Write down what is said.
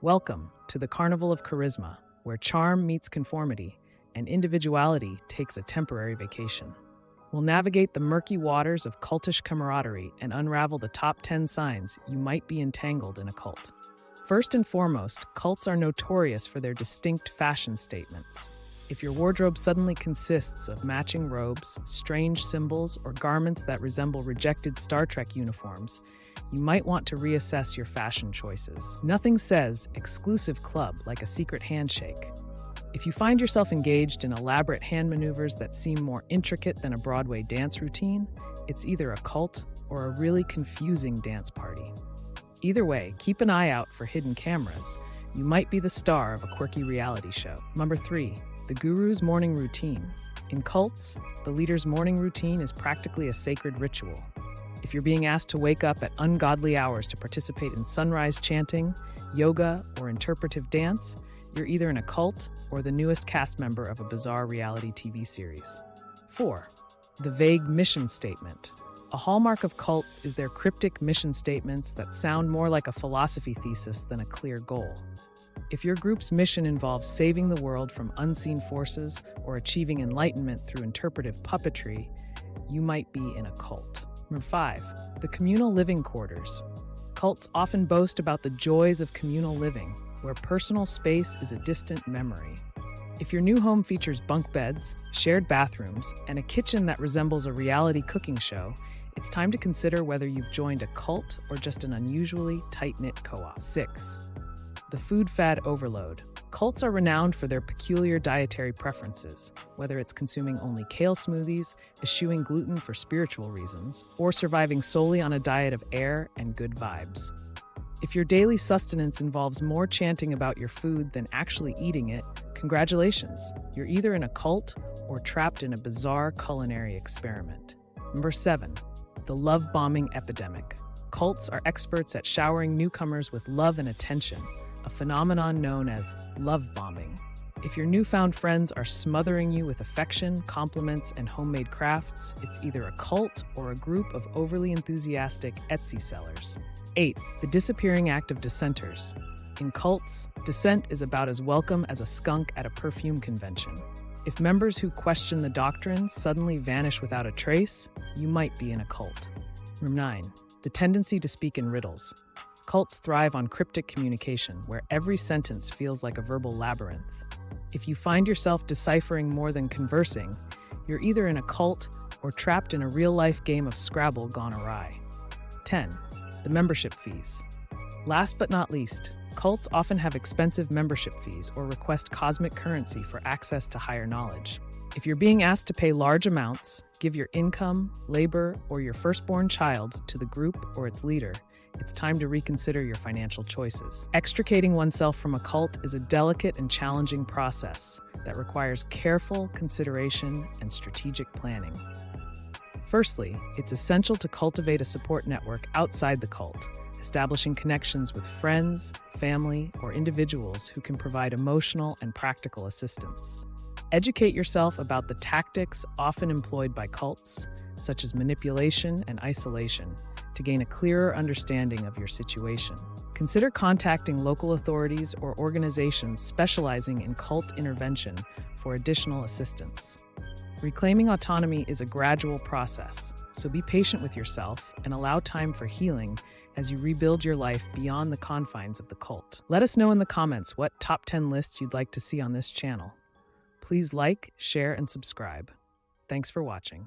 Welcome to the Carnival of Charisma, where charm meets conformity and individuality takes a temporary vacation. We'll navigate the murky waters of cultish camaraderie and unravel the top 10 signs you might be entangled in a cult. First and foremost, cults are notorious for their distinct fashion statements. If your wardrobe suddenly consists of matching robes, strange symbols, or garments that resemble rejected Star Trek uniforms, you might want to reassess your fashion choices. Nothing says exclusive club like a secret handshake. If you find yourself engaged in elaborate hand maneuvers that seem more intricate than a Broadway dance routine, it's either a cult or a really confusing dance party. Either way, keep an eye out for hidden cameras. You might be the star of a quirky reality show. Number 3, the guru's morning routine. In cults, the leader's morning routine is practically a sacred ritual. If you're being asked to wake up at ungodly hours to participate in sunrise chanting, yoga, or interpretive dance, you're either in a cult or the newest cast member of a bizarre reality TV series. 4, the vague mission statement. A hallmark of cults is their cryptic mission statements that sound more like a philosophy thesis than a clear goal. If your group's mission involves saving the world from unseen forces or achieving enlightenment through interpretive puppetry, you might be in a cult. Number 5, the communal living quarters. Cults often boast about the joys of communal living, where personal space is a distant memory. If your new home features bunk beds, shared bathrooms, and a kitchen that resembles a reality cooking show, it's time to consider whether you've joined a cult or just an unusually tight-knit co-op. 6, the food fad overload. Cults are renowned for their peculiar dietary preferences, whether it's consuming only kale smoothies, eschewing gluten for spiritual reasons, or surviving solely on a diet of air and good vibes. If your daily sustenance involves more chanting about your food than actually eating it, congratulations, you're either in a cult or trapped in a bizarre culinary experiment. Number 7, the love bombing epidemic. Cults are experts at showering newcomers with love and attention, a phenomenon known as love bombing. If your newfound friends are smothering you with affection, compliments, and homemade crafts, it's either a cult or a group of overly enthusiastic Etsy sellers. 8, the disappearing act of dissenters. In cults, dissent is about as welcome as a skunk at a perfume convention. If members who question the doctrine suddenly vanish without a trace, you might be in a cult. Number 9, the tendency to speak in riddles. Cults thrive on cryptic communication, where every sentence feels like a verbal labyrinth. If you find yourself deciphering more than conversing, you're either in a cult or trapped in a real-life game of Scrabble gone awry. 10, the membership fees. Last but not least, cults often have expensive membership fees or request cosmic currency for access to higher knowledge. If you're being asked to pay large amounts, give your income, labor, or your firstborn child to the group or its leader, it's time to reconsider your financial choices. Extricating oneself from a cult is a delicate and challenging process that requires careful consideration and strategic planning. Firstly, it's essential to cultivate a support network outside the cult, establishing connections with friends, family, or individuals who can provide emotional and practical assistance. Educate yourself about the tactics often employed by cults, such as manipulation and isolation, to gain a clearer understanding of your situation. Consider contacting local authorities or organizations specializing in cult intervention for additional assistance. Reclaiming autonomy is a gradual process, so be patient with yourself and allow time for healing as you rebuild your life beyond the confines of the cult. Let us know in the comments what top 10 lists you'd like to see on this channel. Please like, share, and subscribe. Thanks for watching.